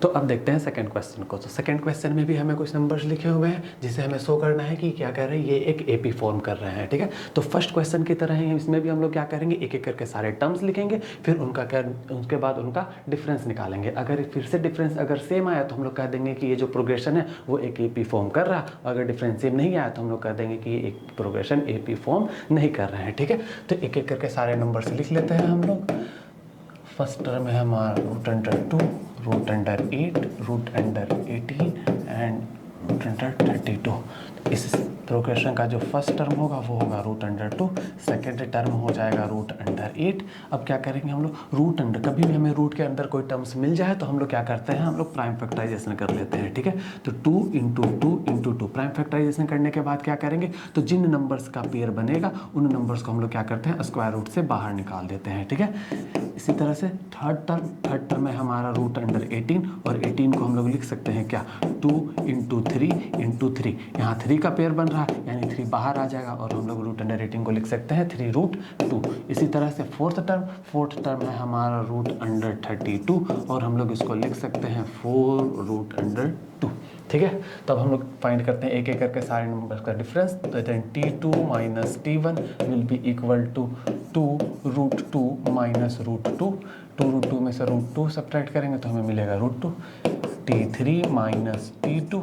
तो अब देखते हैं सेकंड क्वेश्चन को। तो सेकंड क्वेश्चन में भी हमें कुछ नंबर्स लिखे हुए हैं जिसे हमें शो करना है कि क्या कर रहे हैं, ये एक एपी फॉर्म कर रहे हैं, ठीक है। तो फर्स्ट क्वेश्चन की तरह ही इसमें भी हम लोग क्या करेंगे, एक एक करके सारे टर्म्स लिखेंगे, फिर उनका क्या, उसके बाद उनका डिफरेंस निकालेंगे। अगर फिर से डिफरेंस अगर सेम आया तो हम लोग कह देंगे कि ये जो प्रोग्रेशन है वो एक एपी फॉर्म कर रहा है। अगर डिफरेंस सेम नहीं आया तो हम लोग कह देंगे कि ये एक प्रोग्रेशन एपी फॉर्म नहीं कर रहे हैं, ठीक है। तो एक एक करके सारे नंबर्स लिख लेते हैं हम लोग। फर्स्ट टर्म है हमारा root under 2, root under 8, root under 18 and root under 32। इस प्रोग्रेशन का जो फर्स्ट टर्म होगा वो होगा रूट अंडर 2, सेकेंड टर्म हो जाएगा रूट अंडर 8। अब क्या करेंगे हम लोग, रूट अंडर, कभी भी हमें रूट के अंदर कोई टर्म्स मिल जाए तो हम लोग क्या करते हैं, हम लोग प्राइम फैक्टराइजेशन कर लेते हैं, ठीक है। तो 2 इंटू 2 इंटू 2 प्राइम फैक्टराइजेशन करने के बाद क्या करेंगे, तो जिन नंबर्स का पेयर बनेगा उन नंबर्स को हम लोग क्या करते हैं, स्क्वायर रूट से बाहर निकाल देते हैं, ठीक है। इसी तरह से थर्ड टर्म है हमारा रूट अंडर 18, और 18 को हम लोग लिख सकते हैं क्या, 2 इंटू 3 इंटू 3। यहाँ 3 का पेयर बन रहा है यानी 3 बाहर आ जाएगा और हम लोग रूट अंडर 18 को लिख सकते हैं 3 रूट 2। इसी तरह से फोर्थ टर्म है हमारा रूट अंडर 32, और हम लोग इसको लिख सकते हैं 4 रूट अंडर 2, ठीक है। तब हम लोग फाइंड करते हैं एक एक करके सारे नंबर्स का डिफरेंस। तो कहते हैं T2 minus T1 will be equal to 2 root 2 minus root 2। 2 root 2 में से रूट 2 सब्ट्रैक्ट करेंगे तो हमें मिलेगा root 2। T3 minus T2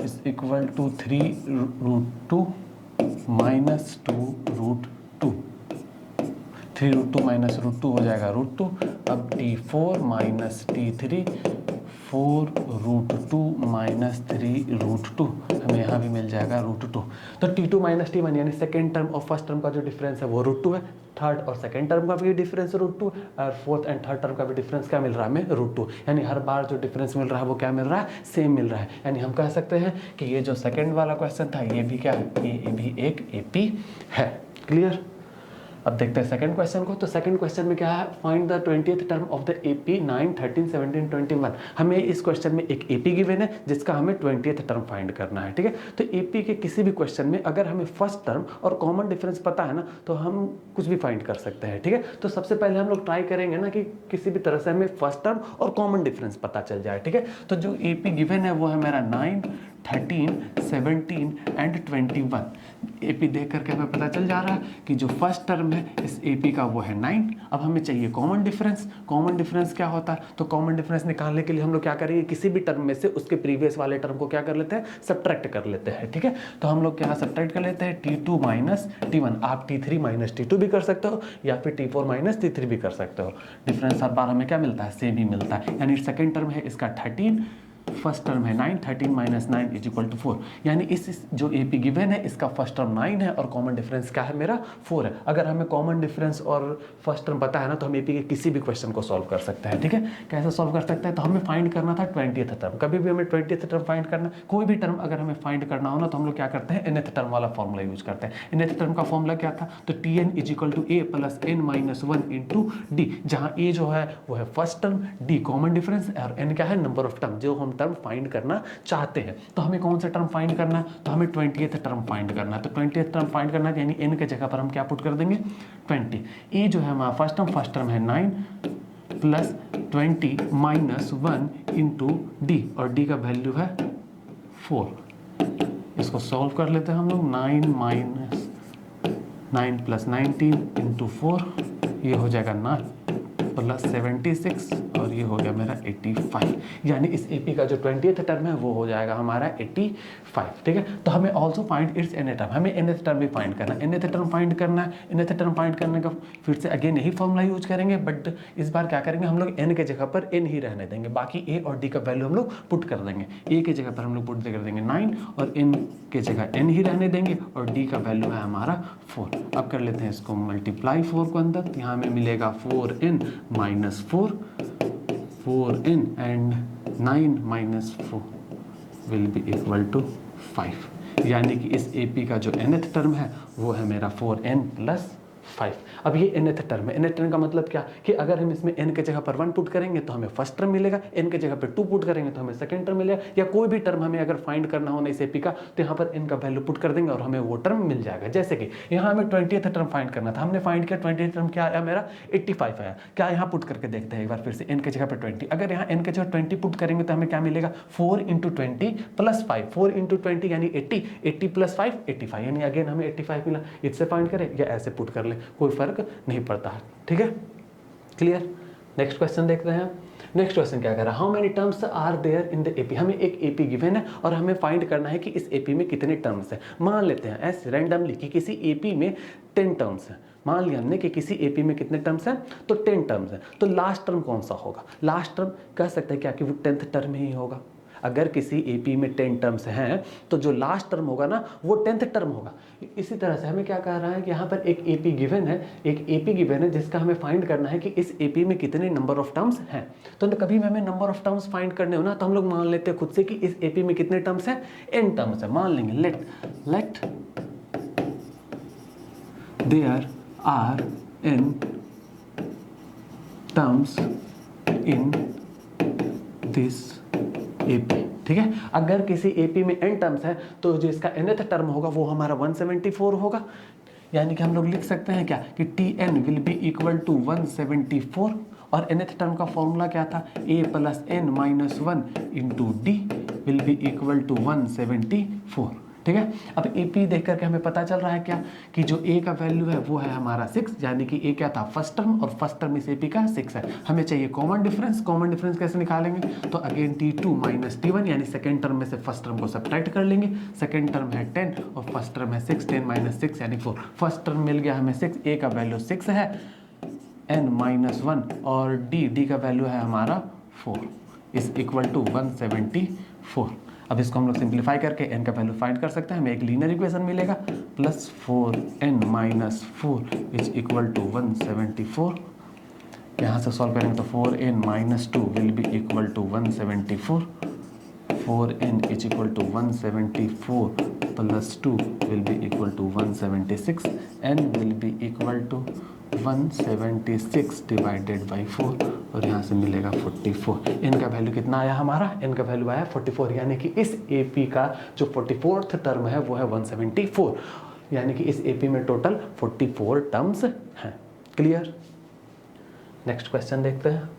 is equal to 3 root 2 minus 2 root 2। 3 root 2 minus root 2 हो जाएगा रूट 2। अब T4 minus T3 4 root 2 minus 3 root 2, हमें यहाँ भी मिल जाएगा रूट 2। तो T2 माइनस T1 यानी सेकेंड टर्म और फर्स्ट टर्म का जो डिफरेंस है वो रूट 2 है। थर्ड और सेकेंड टर्म का भी डिफरेंस रूट 2, और फोर्थ एंड थर्ड टर्म का भी डिफरेंस क्या मिल रहा है हमें, रूट 2। यानी हर बार जो डिफरेंस मिल रहा है वो क्या मिल रहा है, सेम मिल रहा है। यानी हम कह सकते हैं कि ये जो सेकेंड वाला क्वेश्चन था ये भी क्या है, ये भी एक एपी है। क्लियर। अब देखते हैं सेकंड क्वेश्चन को। तो सेकंड क्वेश्चन में क्या है, find the 20th term of the AP 9, 13, 17, 21। हमें इस क्वेश्चन में एक एपी गिवन है जिसका हमें 20th टर्म फाइंड करना है, ठीक है। तो एपी के किसी भी क्वेश्चन में अगर हमें फर्स्ट टर्म और कॉमन डिफरेंस पता है ना तो हम कुछ भी फाइंड कर सकते हैं, ठीक है। तो सबसे पहले हम लोग ट्राई करेंगे ना कि किसी भी तरह से हमें फर्स्ट टर्म और कॉमन डिफरेंस पता चल जाए, ठीक है। तो जो एपी गिवन है वो है मेरा 9, 13, 17 एंड 21। एपी देख करके हमें पता चल जा रहा है कि जो फर्स्ट टर्म है इस एपी का वो है 9। अब हमें चाहिए कॉमन डिफरेंस। कॉमन डिफरेंस क्या होता है, तो कॉमन डिफरेंस निकालने के लिए हम लोग क्या करेंगे, किसी भी टर्म में से उसके प्रीवियस वाले टर्म को क्या कर लेते हैं, सब्ट्रैक्ट कर लेते हैं, ठीक है। तो हम लोग क्या सब्ट्रैक्ट कर लेते हैं, T2 माइनस T1। आप T3 माइनस T2 भी कर सकते हो या फिर T4 माइनस T3 भी कर सकते हो। डिफरेंस हर बार हमें क्या मिलता है, सेम ही मिलता है। यानी सेकेंड टर्म है इसका 13, फर्स्ट टर्म है 9, 13 माइनस 9 इज इक्वल टू 4। यानी इस जो एपी गिवन है इसका फर्स्ट टर्म 9 है और कॉमन डिफरेंस क्या है मेरा 4 है। अगर हमें कॉमन डिफरेंस और फर्स्ट टर्म पता है ना तो हम एपी के किसी भी क्वेश्चन को सॉल्व कर सकते हैं, ठीक है। कैसे सॉल्व कर सकते हैं, तो हमें फाइंड करना था 20th टर्म। कभी भी हमें 20th टर्म फाइंड करना, कोई भी टर्म अगर हमें फाइंड करना हो ना तो हम लोग क्या करते हैं, nth टर्म वाला फॉर्मूला यूज करते हैं। nth टर्म का फॉर्मूला क्या था, तो Tn is equal to a plus n minus 1 into d, जहाँ a जो है वो है first term, d common difference और n क्या है, नंबर ऑफ टर्म जो हम टर्म फाइंड करना चाहते हैं। तो हमें कौन सा टर्म फाइंड करना है, तो हमें 20th टर्म फाइंड करना है। तो 20th टर्म फाइंड करना है यानी n के जगह पर हम क्या पुट कर देंगे 20। ए जो है हमारा फर्स्ट टर्म है 9 प्लस 20 माइनस 1 इंटू डी, और डी का वैल्यू है 4। इसको सॉल्व कर लेते हैं हम लोग। 9 प्लस 19 इंटू 4, ये हो जाएगा 9 प्लस 76 और ये हो गया मेरा 85। यानी इस एपी का जो 20th टर्म है वो हो जाएगा हमारा 85, ठीक है। तो हमें also find its nth term, हमें nth टर्म भी फाइंड करना है। nth टर्म फाइंड करना है, nth टर्म फाइंड करने का फिर से अगेन यही फॉर्मूला यूज करेंगे, बट इस बार क्या करेंगे हम लोग n के जगह पर n ही रहने देंगे, बाकी a और d का वैल्यू हम लोग पुट कर देंगे। a के जगह पर हम लोग पुट कर देंगे 9 और n के जगह n ही रहने देंगे और d का वैल्यू है हमारा 4। अब कर लेते हैं इसको मल्टीप्लाई 4 को अंदर, तो यहाँ हमें मिलेगा 4n minus 4n and 9 minus 4 will be equal to 5। यानी कि इस एपी का जो nth टर्म है वो है मेरा 4n प्लस 5। अब ये nth टर्म है। nth टर्म का मतलब क्या कि अगर हम इसमें n के जगह पर 1 पुट करेंगे तो हमें फर्स्ट टर्म मिलेगा, n के जगह पर 2 पुट करेंगे तो हमें सेकंड टर्म मिलेगा, या कोई भी टर्म हमें अगर फाइंड करना हो इस एपी का तो यहाँ पर n का वैल्यू पुट कर देंगे और हमें वो टर्म मिल जाएगा। जैसे कि यहाँ हमें 20th टर्म फाइंड करना था, हमने फाइंड किया 20th टर्म क्या आया मेरा 85 आया। क्या यहाँ पुट करके देखते हैं एक बार फिर से, n के जगह पर 20, अगर यहाँ n के जगह 20 पुट करेंगे तो हमें क्या मिलेगा 4 × 20 + 5, 4 × 20 यानी 80, 80 + 5 85, यानी अगेन हमें 85 मिला। इससे फाइंड करें या ऐसे पुट कर ले, कोई फर्क नहीं पड़ता है, ठीक है, क्लियर। नेक्स्ट क्वेश्चन देखते हैं। नेक्स्ट क्वेश्चन क्या कह रहा है, how many terms are there in the AP. हमें एक एपी गिवन है और हमें फाइंड करना है कि इस एपी में कितने टर्म्स हैं। मान लेते हैं ऐसे रैंडमली कि किसी एपी में 10 टर्म्स हैं। मान लिया हमने कि किसी एपी में कितने टर्म्स हैं, तो 10 टर्म्स हैं। तो लास्ट टर्म कौन सा होगा, लास्ट टर्म कह सकते हैं क्या कि वो 10th टर्म ही होगा। अगर किसी एपी में 10 टर्म्स हैं तो जो लास्ट टर्म होगा ना वो 10th टर्म होगा। इसी तरह से हमें क्या कह रहा है कि यहाँ पर एक एपी गिवन है, एक एपी गिवन है जिसका हमें फाइंड करना है कि इस एपी में कितने नंबर ऑफ टर्म्स हैं। तो कभी भी हमें नंबर ऑफ टर्म्स फाइंड करने हो ना तो हम लोग मान लेते हैं खुद से कि इस एपी में कितने टर्म्स हैं, n टर्म्स है। मान लेंगे let there are n terms in this AP, ठीक है। अगर किसी एपी में n टर्म्स है तो जो इसका nth टर्म होगा वो हमारा 174 होगा। यानी कि हम लोग लिख सकते हैं क्या कि Tn will be equal to 174, और nth टर्म का फॉर्मूला क्या था, a + n - 1 × d will be equal to 174, ठीक है। अब एपी देख करके हमें पता चल रहा है क्या कि जो a का वैल्यू है वो है हमारा 6, यानी कि a क्या था फर्स्ट टर्म, और फर्स्ट टर्म इस एपी का 6 है। हमें चाहिए कॉमन डिफरेंस। कॉमन डिफरेंस कैसे निकालेंगे, तो अगेन t2 - t1 यानी सेकंड टर्म में से फर्स्ट टर्म को सब्ट्रैक्ट कर लेंगे। सेकंड टर्म है 10 और फर्स्ट टर्म है 6, 10 - 6 यानी 4। फर्स्ट टर्म मिल गया हमें 6, a का वैल्यू 6 है, n - 1 और d का वैल्यू है हमारा 4 इज इक्वल टू 174। अब इसको हम लोग सिंप्लीफाई करके n का वैल्यू फाइंड कर सकते हैं, हमें एक लीनियर इक्वेशन मिलेगा plus 4n - 4 is equal to 174। यहाँ से सॉल्व करेंगे तो 4n - 2 will be equal to 174, 4n is equal to 174 plus 2 will be equal to 176, n will be equal to 176 divided by 4 और यहाँ से मिलेगा 44। n का वैल्यू कितना आया हमारा, n का वैल्यू आया 44, यानी कि इस AP का जो 44th टर्म है वो है 174, यानी कि इस AP में टोटल 44 टर्म्स हैं। क्लियर। नेक्स्ट क्वेश्चन देखते हैं।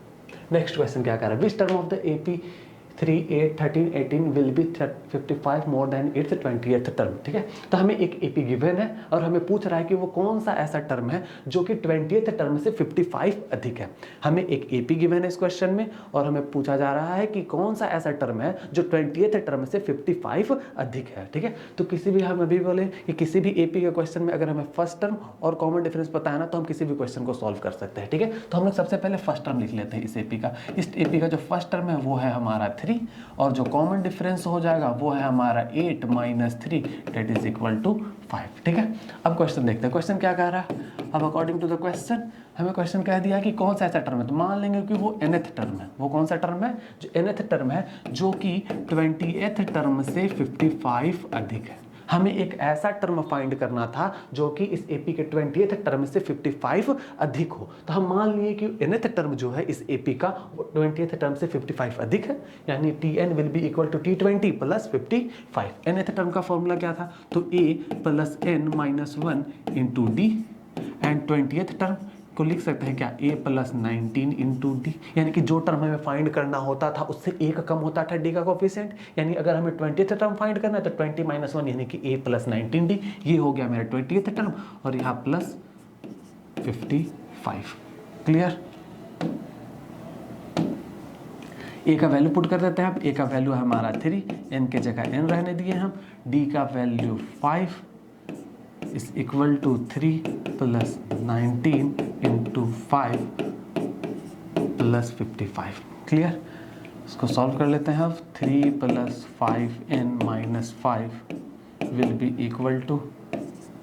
नेक्स्ट क्वेश्चन क्या कर रहा है, which term of the AP 3, 8, 13, 18 will be 55 more than it's 20th term, ठीक है। तो हमें एक एपी गिवन है और हमें पूछ रहा है कि वो कौन सा ऐसा टर्म है जो कि 20th टर्म से 55 अधिक है। हमें एक एपी गिवन है इस क्वेश्चन में और हमें पूछा जा रहा है कि कौन सा ऐसा टर्म है जो 20th टर्म से 55 अधिक है, ठीक है। तो किसी भी, हम अभी बोले कि किसी भी एपी के क्वेश्चन में अगर हमें फर्स्ट टर्म और कॉमन डिफरेंस पता है ना तो हम किसी भी क्वेश्चन को सॉल्व कर सकते हैं, ठीक है। तो हम लोग सबसे पहले फर्स्ट टर्म लिख लेते हैं इस एपी का। इस एपी का जो फर्स्ट टर्म है वो है हमारा 3 और जो कॉमन डिफरेंस हो जाएगा वो है हमारा 8 - 3 दैट इज इक्वल टू 5, ठीक है। अब क्वेश्चन देखते हैं, क्वेश्चन क्या कह रहा है। अब अकॉर्डिंग टू द क्वेश्चन हमें क्वेश्चन कह दिया कि कौन सा ऐसा टर्म है, तो मान लेंगे कि वो nth टर्म है। वो कौन सा टर्म है, जो nth टर्म है जो कि 20th टर्म से 55 अधिक है। हमें एक ऐसा टर्म फाइंड करना था जो कि इस एपी के 20th टर्म से 55 अधिक हो। तो हम मान लिए कि nth टर्म जो है इस एपी का 20th टर्म से 55 अधिक है, यानी Tn will be equal to T20 plus 55। nth term का फॉर्मूला क्या था, तो a plus n - 1 into d, and 20th term को लिख सकते हैं क्या, a प्लस 19 इंटू डी, यानी कि जो टर्म हमें फाइंड करना होता था उससे एक कम होता था डी का कोफिशिएंट। यानी अगर हमें 20th टर्म फाइंड करना है तो 20 - 1 यानी कि a प्लस 19 डी, ये हो गया मेरा 20th टर्म और यहाँ प्लस 55। क्लियर। a का वैल्यू पुट कर देते हैं। अब a का वैल्यू है हमारा 3, n के जगह n रहने दिए हम, d का value 5 is equal to 3 plus 19 into 5 plus 55। Clear. इसको सॉल्व कर लेते हैं अब। 3 plus 5n minus 5 will be equal to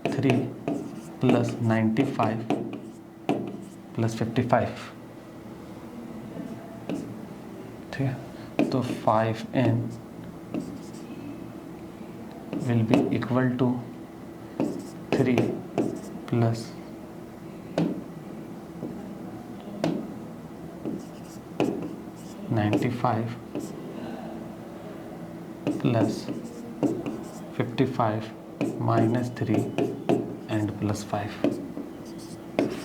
3 plus 95 plus 55, ठीक है। तो 5n will be equal to 3 plus 95 plus 55 minus 3 and plus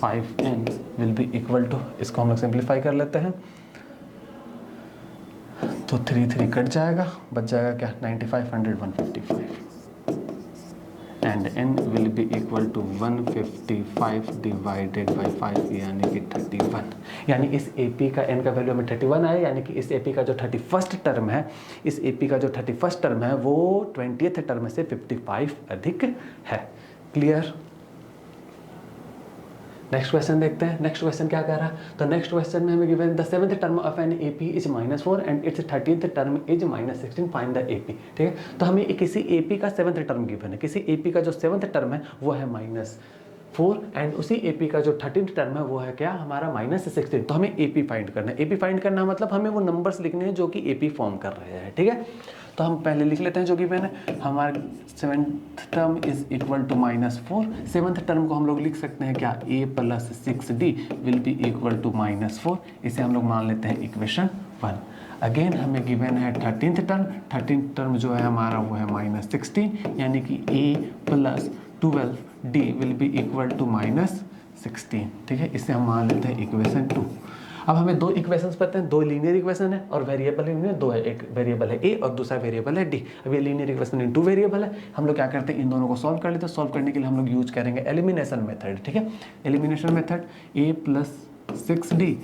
5n will be equal to, इसको हम लोग सिंप्लीफाई कर लेते हैं तो 3 कट जाएगा, बच जाएगा क्या 95 100 155 and n will be equal to 155 divided by 5 यानी कि 31। यानी इस AP का n का वैल्यू हमें 31 आया, यानी कि इस AP का जो 31st टर्म है, इस AP का जो 31st टर्म है वो 20th टर्म से 55 अधिक है। क्लियर? नेक्स्ट क्वेश्चन देखते हैं। नेक्स्ट क्वेश्चन क्या कह रहा है? तो नेक्स्ट क्वेश्चन में हमें given the 7th term of an AP is -4 and its 13th term is -16, find the AP। ठीक है, तो हमें किसी AP का 7th टर्म गिवन है, किसी AP का जो 7th टर्म है वो है -4 एंड उसी AP का जो 13th टर्म है वो है क्या हमारा -16। तो हमें AP फाइंड करना है। AP फाइंड करना मतलब हमें वो नंबर्स लिखने हैं जो कि AP फॉर्म कर रहे हैं। ठीक है, तो हम पहले लिख लेते हैं जो गिवन है। हमारा 7th term is equal to -4। 7th term को हम लोग लिख सकते हैं क्या a plus 6d will be equal to -4। इसे हम लोग मान लेते हैं इक्वेशन 1। अगेन हमें गिवन है 13th टर्म। 13th टर्म जो है हमारा वो है -16, यानी कि a plus 12d will be equal to -16। ठीक है, इसे हम मान लेते हैं इक्वेशन 2। अब हमें दो इक्वेशंस पता हैं, दो लीनियर इक्वेशन है और वेरिएबल इनमें दो है, एक वेरिएबल है a और दूसरा वेरिएबल है d। अब ये लीनियर इक्वेशन इन 2 वेरिएबल है। हम लोग क्या करते हैं, इन दोनों को सॉल्व कर लेते हैं। सॉल्व करने के लिए हम लोग यूज करेंगे एलिमिनेशन मेथड। ठीक है, elimination method a plus 6d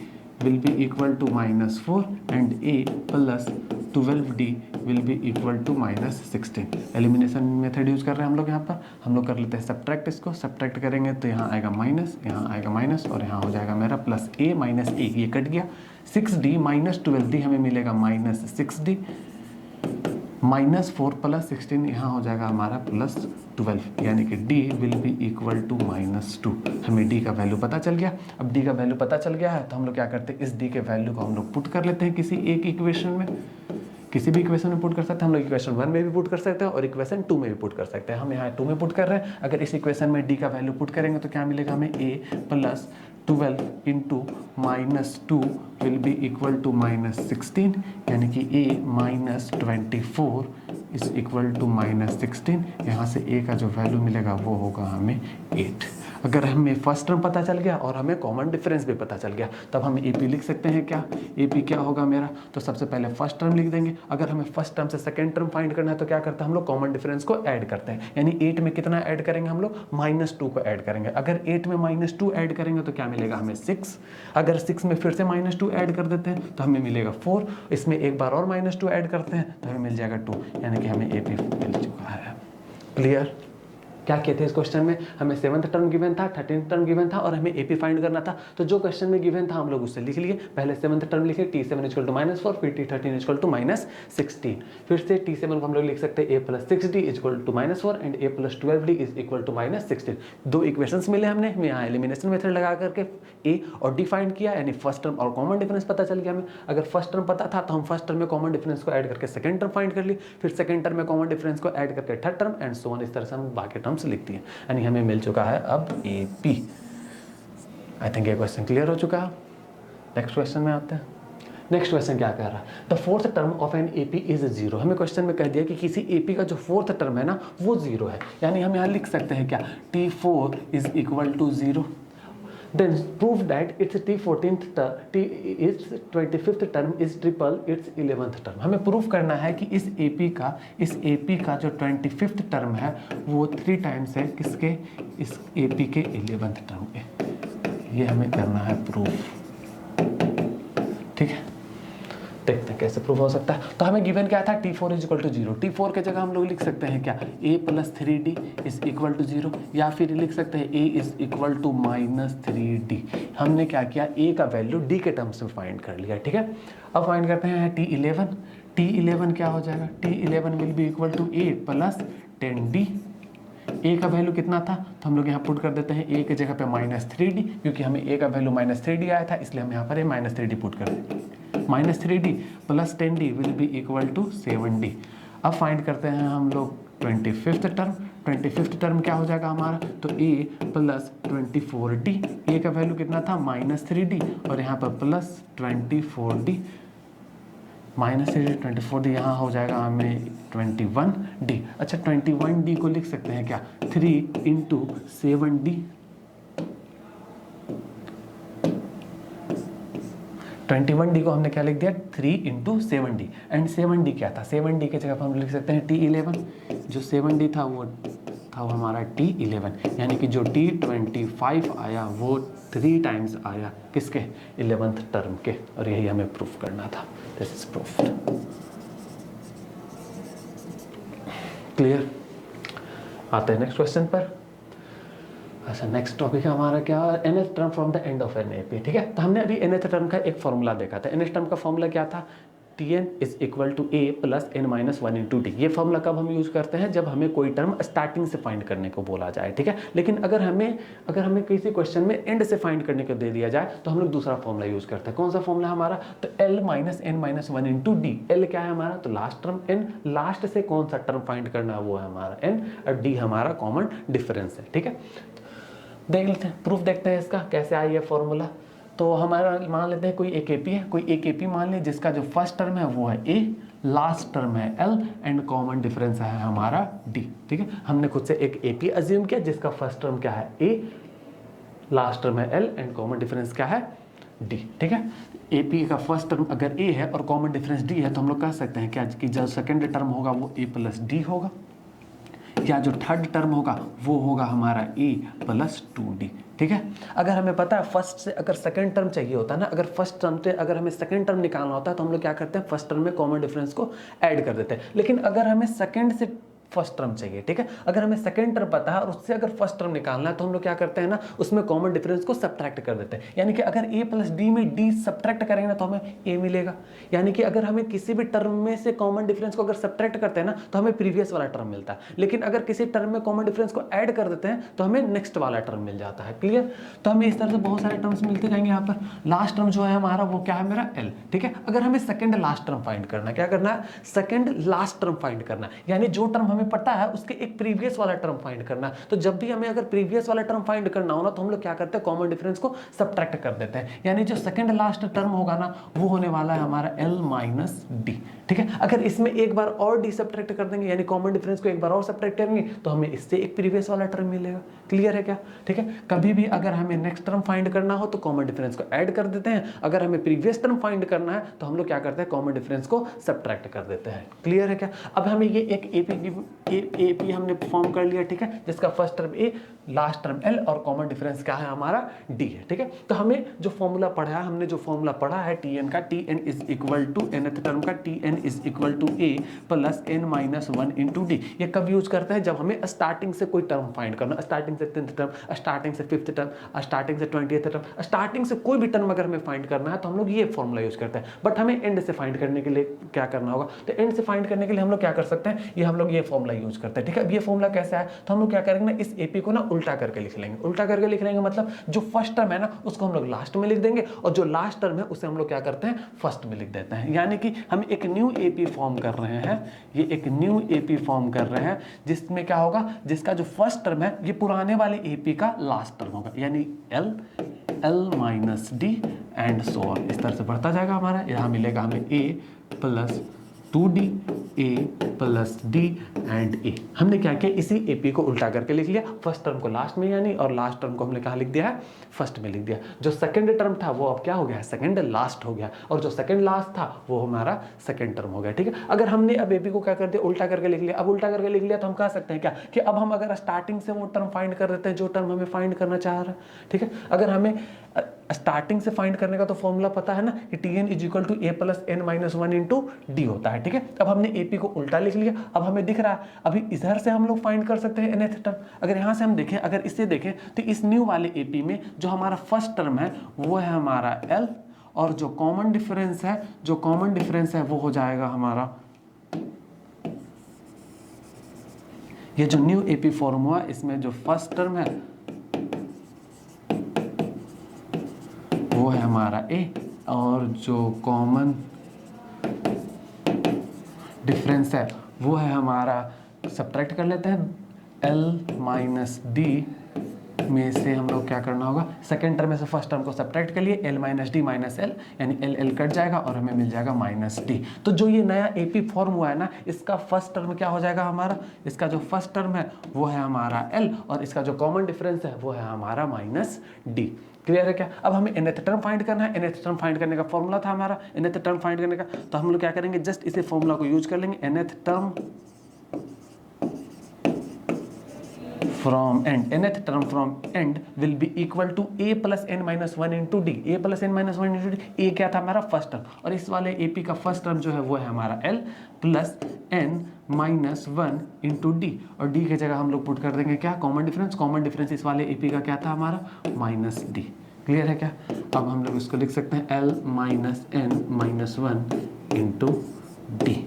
will be equal to -4 and a plus 12d will be equal to -16। Elimination method use कर रहे हैं हम लोग यहाँ पर। हम लोग कर लेते हैं सब्ट्रैक्ट। इसको सब्ट्रैक्ट करेंगे तो यहाँ आएगा माइनस, यहाँ आएगा माइनस और यहाँ हो जाएगा मेरा प्लस a माइनस a, ये कट गया। 6d माइनस 12d हमें मिलेगा -6d, -4 प्लस 16 यहाँ हो जाएगा हमारा +12, यानी कि d will be equal to -2। हमें d का वैल्यू पता चल गया। अब d का वैल्यू पता चल गया है तो हम लोग क्या करते हैं, इस d के वैल्यू को हम लोग पुट कर लेते हैं किसी एक इक्वेशन में। किसी भी इक्वेशन में पुट कर सकते हैं। हम लोग इक्वेशन 1 में भी पुट कर सकते हैं और इक्वेशन 2 में भी पुट कर सकते हैं। हम यहाँ 2 में पुट कर रहे हैं। अगर इस इक्वेशन में d का वैल्यू पुट करेंगे तो क्या मिलेगा हमें, a plus 12 into -2 will be equal to -16, यानी कि a minus 24 is equal to -16। यहाँ से a का जो वैल्यू मिलेगा वो होगा हमें 8। अगर हमें फर्स्ट टर्म पता चल गया और हमें कॉमन डिफरेंस भी पता चल गया तब हम AP लिख सकते हैं। क्या AP क्या होगा मेरा, तो सबसे पहले फर्स्ट टर्म लिख देंगे। अगर हमें फर्स्ट टर्म से सेकंड टर्म फाइंड करना है तो क्या करते हैं हम लोग, कॉमन डिफरेंस को ऐड करते हैं। यानी 8 में कितना ऐड करेंगे हम लोग, -2 को ऐड करेंगे। अगर 8 में -2 ऐड करेंगे तो क्या मिलेगा हमें 6। अगर 6 में फिर से -2 ऐड कर देते हैं तो हमें मिलेगा 4। इसमें एक बार और -2 ऐड करते हैं तो हमें मिल जाएगा 2, यानी कि हमें AP मिल चुका है। क्लियर? क्या कहते हैं इस क्वेश्चन में, हमें 7th टर्म गिवन था, 13th टर्म गिवन था और हमें AP फाइंड करना था। तो जो क्वेश्चन में गिवन था हम लोग उससे लिख लिए। पहले 7th टर्म लिखे t7 इक्वल टू -4, फिर t13 इक्वल टू -16। फिर से t7 को हम लोग लिख सकते हैं a plus 6d equal to -4 and a plus 12d is equal to -16। दो इक्वेशंस मिले हमने, यहाँ एलिमिनेशन मेथड लगा करके a और d फाइंड किया, यानी फर्स्ट टर्म और कॉमन डिफरेंस पता चल गया हमें। अगर फर्स्ट टर्म पता था तो हम फर्स्ट टर्म में कॉमन डिफरेंस को ऐड करके सेकंड टर्म फाइंड कर ली, फिर सेकंड टर्म में कॉमन डिफरेंस को ऐड करके third term and so on. इस तरह से हम बाकी टर्म्स लिखती हैं, यानी हमें मिल चुका है अब AP। आई थिंक ये क्वेश्चन क्लियर हो चुका है। नेक्स्ट क्वेश्चन में आते हैं। नेक्स्ट क्वेश्चन क्या कह रहा है, the fourth term of an AP is 0। हमें क्वेश्चन में कह दिया कि किसी AP का जो फोर्थ टर्म है ना वो 0 है, यानी हम यहाँ लिख सकते हैं क्या, t4 is equal to 0। Then prove that its its 25th term is triple its 11th term। हमें प्रूफ करना है कि इस AP का जो 25th टर्म है वो 3 टाइम्स है किसके, इस AP के 11th टर्म के। ये हमें करना है प्रूफ। ठीक है, देखते हैं कैसे प्रूफ हो सकता है। तो हमें गिवन क्या था, t4 is equal to 0। t4 के जगह हम लोग लिख सकते हैं क्या, a plus 3d is equal to 0, या फिर लिख सकते हैं a is equal to -3d। हमने क्या किया, a का वैल्यू d के टर्म्स में फाइंड कर लिया। ठीक है, अब फाइंड करते हैं t11। t11 क्या हो जाएगा, t11 will be equal to a plus 10d। a का वैल्यू कितना था तो हम लोग यहाँ पुट कर देते हैं a के जगह पे -3d, क्योंकि हमें a का वैल्यू -3d आया था, इसलिए हम यहाँ पर -3d पुट कर देते हैं। -3d plus 10d will be equal to 7d। अब फाइंड करते हैं हम लोग 25th टर्म। 25th टर्म क्या हो जाएगा हमारा, तो a प्लस 24d। a का वैल्यू कितना था, -3d और यहाँ पर प्लस 24d। -24D यहाँ हो जाएगा हमें 21D। अच्छा 21D को लिख सकते हैं क्या 3 × 7D। 21D को हमने क्या लिख दिया 3 × 7D। एंड 7D क्या था 7D की जगह पर हम लिख सकते हैं T11। जो 7D था वो था हमारा T11, यानी कि जो T25 आया वो 3 टाइम्स आया किसके 11th टर्म के, और यही हमें प्रूफ करना था। This is proofed. क्लियर। आते हैं नेक्स्ट क्वेश्चन पर। अच्छा नेक्स्ट टॉपिक है हमारा क्या nth term from the end of an AP. ठीक है, तो हमने अभी nth टर्म का एक फॉर्मूला देखा था। nth टर्म का फॉर्मूला क्या था Tn = a + n - 1 × t। ये फॉर्मूला कब हम यूज करते हैं जब हमें कोई टर्म स्टार्टिंग से फाइंड करने को बोला जाए। ठीक है, लेकिन अगर हमें किसी क्वेश्चन में एंड से फाइंड करने को दे दिया जाए तो हम लोग दूसरा फॉर्मूला यूज करते हैं। कौन सा फॉर्मूला हमारा तो l - n - 1 × d। l क्या है हमारा तो लास्ट टर्म, n लास्ट से कौन सा टर्म फाइंड करना है वो है हमारा n, और d हमारा कॉमन डिफरेंस है। ठीक है, देख लेते हैं प्रूफ देखते हैं इसका कैसे आई है फॉर्मूला। तो हमारा मान लेते हैं कोई एक एपी है, कोई एक एपी मान लें जिसका जो फर्स्ट टर्म है वो है a, लास्ट टर्म है l एंड कॉमन डिफरेंस है हमारा d। ठीक है, हमने खुद से एक एपी अज्यूम किया जिसका फर्स्ट टर्म क्या है a, लास्ट टर्म है l एंड कॉमन डिफरेंस क्या है d। ठीक है, एपी का फर्स्ट टर्म अगर a है और कॉमन डिफरेंस d है तो हम लोग कह सकते हैं क्या कि जो सेकेंड टर्म होगा वो a + d होगा, या जो थर्ड टर्म होगा वो होगा हमारा a + 2d। ठीक है, अगर हमें पता है फर्स्ट से अगर सेकंड टर्म चाहिए होता है ना, अगर फर्स्ट टर्म से अगर हमें सेकंड टर्म निकालना होता है तो हम लोग क्या करते हैं फर्स्ट टर्म में कॉमन डिफरेंस को ऐड कर देते हैं। लेकिन अगर हमें सेकंड से फर्स्ट टर्म चाहिए, ठीक है, अगर हमें सेकंड टर्म पता है और उससे अगर फर्स्ट टर्म निकालना है तो हम लोग क्या करते हैं ना उसमें कॉमन डिफरेंस को सब्ट्रैक्ट कर देते हैं। यानी कि अगर a + d में d सब्ट्रैक्ट करेंगे ना तो हमें a मिलेगा। यानी कि अगर हमें किसी भी टर्म में से कॉमन डिफरेंस को अगर सब्ट्रैक्ट करते हैं ना तो हमें प्रीवियस वाला टर्म मिलता है, लेकिन अगर किसी टर्म में कॉमन डिफरेंस को ऐड कर देते हैं तो हमें नेक्स्ट वाला टर्म मिल जाता है। क्लियर। तो हमें इस तरह से बहुत सारे टर्म्स मिलते जाएंगे। यहाँ पर लास्ट टर्म जो है हमारा वो क्या है मेरा l। ठीक है, अगर हमें सेकंड लास्ट टर्म फाइंड करना है, क्या करना है सेकंड लास्ट टर्म फाइंड करना है, यानी जो टर्म हमें पता है उसके एक प्रीवियस वाला टर्म फाइंड करना है। तो जब भी हमें अगर प्रीवियस वाला टर्म फाइंड करना हो ना तो हम लोग क्या करते हैं कॉमन डिफरेंस को सब्ट्रैक्ट कर देते हैं। यानी जो सेकंड लास्ट टर्म होगा ना वो होने वाला है हमारा l - d। ठीक है, अगर इसमें एक बार और d सब्ट्रैक्ट कर देंगे यानी कॉमन डिफरेंस को एक बार और सब्ट्रैक्ट करेंगे तो हमें इससे एक प्रीवियस वाला टर्म मिलेगा। क्लियर है क्या। ठीक है, कभी भी अगर हमें नेक्स्ट टर्म फाइंड करना हो तो कॉमन डिफरेंस को ऐड कर देते हैं, अगर हमें प्रीवियस टर्म फाइंड करना है तो हम लोग क्या करते हैं कॉमन डिफरेंस को सब्ट्रैक्ट कर देते हैं। क्लियर है क्या। अब हमें ये एक एपी हमने फॉर्म कर लिया। ठीक है, जिसका first term a, last term l और कॉमन डिफरेंस क्या है हमारा d है। ठीक है, तो हमें जो फॉर्मूला पढ़ा है हमने जो फॉर्मूला पढ़ा है tn का tn = nth टर्म का tn = a + n - 1 × d। ये कब यूज करते हैं जब हमें स्टार्टिंग से कोई टर्म फाइंड करना, स्टार्टिंग से 10th टर्म, स्टार्टिंग से 5th टर्म, स्टार्टिंग से 20th टर्म, स्टार्टिंग से कोई भी टर्म अगर हमें फाइंड करना है तो हम लोग ये फॉर्मूला यूज करते हैं। बट हमें एंड से फाइंड करने के लिए क्या करना होगा तो एंड से फाइंड करने के लिए हम लोग क्या कर सकते हैं ये हम लोग ये फॉर्मूला यूज करते हैं। ठीक है, अब ये फॉर्मूला कैसा है तो हम लोग क्या करेंगे ना इस एपी को ना उल्टा करके लिख लेंगे। उल्टा करके लिख लेंगे मतलब जो फर्स्ट टर्म है ना उसको हम लोग लास्ट में लिख देंगे और जो लास्ट टर्म है उसे हम लोग क्या करते हैं फर्स्ट में लिख देते हैं। यानी कि हम एक न्यू एपी फॉर्म कर रहे हैं, ये एक न्यू एपी फॉर्म कर रहे हैं जिसमें क्या होगा जिसका जो फर्स्ट टर्म है ये पुराने वाले एपी का लास्ट टर्म होगा, यानी l - d and so on. इस तरह से बढ़ता जाएगा हमारा। यहाँ मिलेगा हमें a + 2d a + d and a। हमने क्या किया इसी एपी को उल्टा करके लिख लिया, फर्स्ट टर्म को लास्ट में यानी और लास्ट टर्म को हमने कहाँ लिख दिया है फर्स्ट में लिख दिया। जो सेकंड टर्म था वो अब क्या हो गया सेकंड लास्ट हो गया और जो सेकंड लास्ट था वो हमारा सेकंड टर्म हो गया। ठीक है, अगर हमने अब एपी को क्या कर दिया उल्टा करके लिख लिया। अब उल्टा करके लिख लिया तो हम कह सकते हैं क्या कि अब हम अगर स्टार्टिंग से वो टर्म फाइंड कर देते हैं जो टर्म हमें फाइंड करना चाह रहा है। ठीक है, अगर हमें स्टार्टिंग से फाइंड करने का तो फॉर्मूला पता है ना कि tn = a + n - 1 × d होता है। ठीक है, अब हमने एपी को उल्टा लिख लिया। अब हमें दिख रहा है अभी इधर से हम लोग फाइंड कर सकते हैं nth टर्म। अगर यहाँ से हम देखें अगर इससे देखें तो इस न्यू वाले एपी में जो हमारा फर्स्ट टर्म है वो है हमारा l और जो कॉमन डिफरेंस है वो हो जाएगा हमारा ये जो न्यू एपी फॉर्म हुआ इसमें जो फर्स्ट टर्म है वो है हमारा a और जो कॉमन डिफरेंस है वो है हमारा सब्ट्रैक्ट कर लेते हैं l - d में से हम लोग क्या करना होगा, सेकेंड टर्म में से फर्स्ट टर्म को सब्ट्रैक्ट कर लिए, l minus D minus L, यानी एल एल कट जाएगा और हमें मिल जाएगा माइनस डी। तो जो ये नया एपी फॉर्म हुआ है ना, इसका फर्स्ट टर्म क्या हो जाएगा हमारा, इसका जो फर्स्ट टर्म है वो है हमारा l, और इसका जो कॉमन डिफरेंस है वो है हमारा माइनस डी। क्लियर है क्या? अब हमें nth टर्म फाइंड करना है। nth टर्म फाइंड करने का फॉर्मूला था हमारा nth टर्म फाइंड करने का, तो हम लोग क्या करेंगे, जस्ट इसे फॉर्मूला को यूज कर लेंगे। nth term from end, nth term from end will be equal to a plus n minus 1 into d। a plus n minus 1 into d, a क्या था हमारा फर्स्ट टर्म, और इस वाले ap का फर्स्ट टर्म जो है वो है हमारा l plus n minus 1 into D, और d की जगह हम लोग पुट कर देंगे क्या, कॉमन डिफरेंस। कॉमन डिफरेंस इस वाले ap का क्या था हमारा, माइनस डी। क्लियर है क्या? अब हम लोग इसको लिख सकते हैं l minus n minus 1 into D.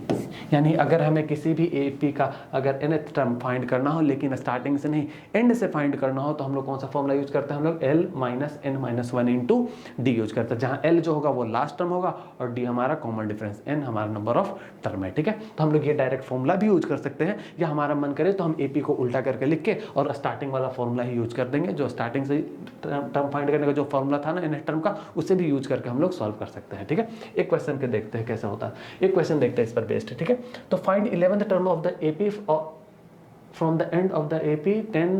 यानी अगर हमें किसी भी एपी का अगर nth टर्म फाइंड करना हो, लेकिन स्टार्टिंग से नहीं एंड से फाइंड करना हो, तो हम लोग कौन सा फॉर्मूला यूज करते हैं, हम लोग l minus n minus 1 into D use करते हैं, जहां l जो होगा वो लास्ट टर्म होगा और d हमारा कॉमन डिफरेंस, n हमारा नंबर ऑफ टर्म है। ठीक है, तो हम लोग ये डायरेक्ट फॉर्मूला भी यूज कर सकते हैं, या हमारा मन करे तो हम एपी को उल्टा करके लिख के और स्टार्टिंग वाला फॉर्मूला ही यूज कर देंगे, जो स्टार्टिंग से टर्म फाइंड करने का जो फॉर्मूला था ना nth टर्म का, उसे भी यूज करके हम लोग सॉल्व कर सकते हैं। ठीक है, एक क्वेश्चन के देखते हैं कैसा होता है, एक क्वेश्चन देखते हैं इस पर बेस्ड। ठीक है, तो find 11th term of the AP from the end of the AP 10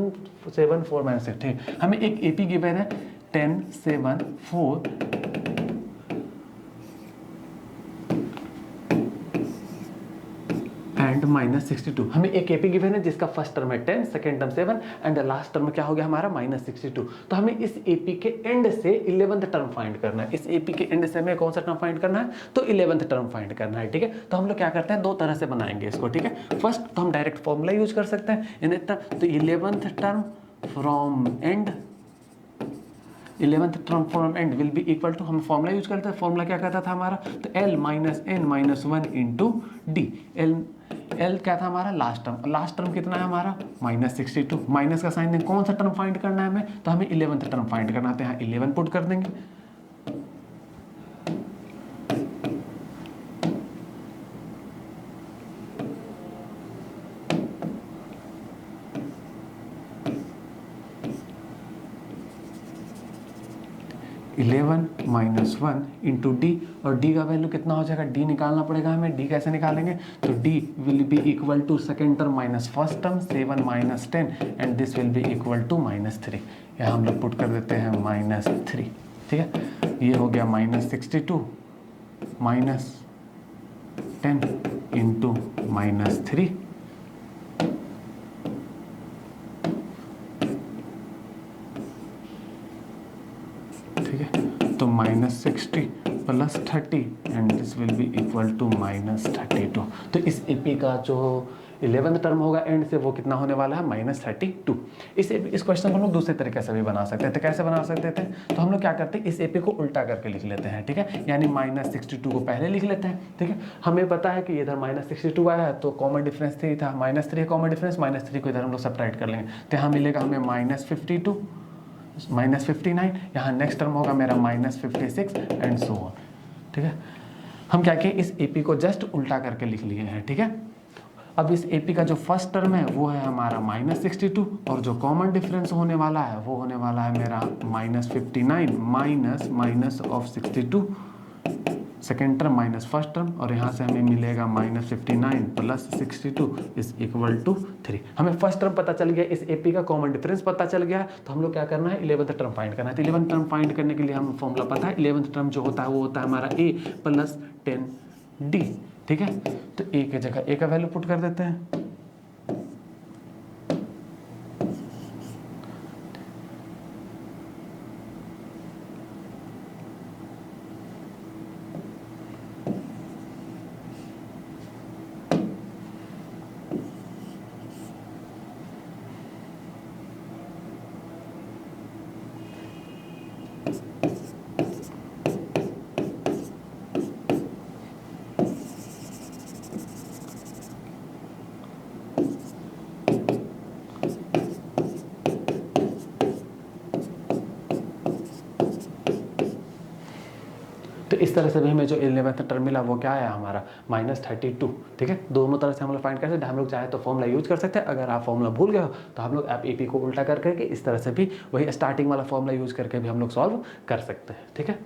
7 4 minus 6। ठीक, हमें एक AP गिवन है 10 7 4 एंड माइनस 62। हमें एक एपी गिवन है जिसका फर्स्ट टर्म है 10, second term 7 and last term क्या हो गया हमारा माइनस 62। तो हमें इस एपी के एंड से 11th टर्म फाइंड करना है। इस एपी के एंड से हमें कौन सा टर्म फाइंड करना है, तो 11th टर्म फाइंड करना है। ठीक है, तो हम लोग क्या करते हैं, दो तरह से बनाएंगे इसको। ठीक है, फर्स्ट तो हम डायरेक्ट फॉर्मूला यूज कर सकते हैं, तो 11th term from end, 11th term from end will be equal to, हम फॉर्मूला यूज करते हैं, फॉर्मूला क्या कहता था हमारा, तो l minus n minus 1 into d. L क्या था हमारा लास्ट टर्म, लास्ट टर्म कितना है हमारा माइनस 62, माइनस का साइन देंगे, कौन सा टर्म फाइंड करना है हमें, तो हमें 11th टर्म फाइंड करना है, तो यहाँ 11 पुट कर देंगे। इलेवन माइनस 1 इंटू डी, और डी का वैल्यू कितना हो जाएगा, डी निकालना पड़ेगा हमें। डी कैसे निकालेंगे, तो d will be equal to second term minus first term 7 minus 10 and this will be equal to minus 3। यहाँ हम लोग पुट कर देते हैं माइनस 3। ठीक है, ये हो गया माइनस 62 माइनस 10 इंटू माइनस 3। ठीक है, तो minus 60 plus 30 and this will be equal to minus 32। तो इस एपी का जो 11th टर्म होगा एंड से वो कितना होने वाला है, माइनस 32। इस क्वेश्चन को हम लोग दूसरे तरीके से भी बना सकते थे। कैसे बना सकते थे, तो हम लोग क्या करते हैं, इस एपी को उल्टा करके लिख लेते हैं। ठीक है, यानी माइनस 62 को पहले लिख लेते हैं। ठीक है, हमें पता है कि इधर माइनस 62 आया है तो कॉमन डिफरेंस 3 था, माइनस 3 कॉमन डिफरेंस, माइनस 3 को इधर हम लोग सब्ट्रैक्ट कर लेंगे, तो यहाँ मिलेगा हमें माइनस 52 माइनस 59, यहाँ नेक्स्ट टर्म होगा मेरा माइनस 56 एंड सो ऑन। ठीक है, हम क्या किए, इस एपी को जस्ट उल्टा करके लिख लिए हैं। ठीक है, अब इस एपी का जो फर्स्ट टर्म है वो है हमारा माइनस 62, और जो कॉमन डिफरेंस होने वाला है वो होने वाला है मेरा minus 59 minus minus of 62 second term minus first term, और यहाँ से हमें मिलेगा minus 59 plus 62 is equal to 3। हमें फर्स्ट टर्म पता चल गया, इस एपी का कॉमन डिफरेंस पता चल गया, तो हम लोग क्या करना है, 11th टर्म फाइंड करना है। तो 11th टर्म फाइंड करने के लिए हम फॉर्मूला पता है, 11th टर्म जो होता है वो होता है हमारा a प्लस 10d। ठीक है, तो a की जगह a का वैल्यू पुट कर देते हैं। तो इस तरह से भी हमें जो 11th टर्म मिला वो क्या आया हमारा -32, ठीक है। दोनों तरह से हम लोग फाइंड कर सकते हैं। हम लोग चाहे तो फॉर्मूला यूज कर सकते हैं, अगर आप फॉर्मूला भूल गए हो तो हम लोग आप AP को उल्टा कर करके इस तरह से भी वही स्टार्टिंग वाला फॉर्मूला यूज करके भी हम लोग सॉल्व कर सकते हैं, ठीक है।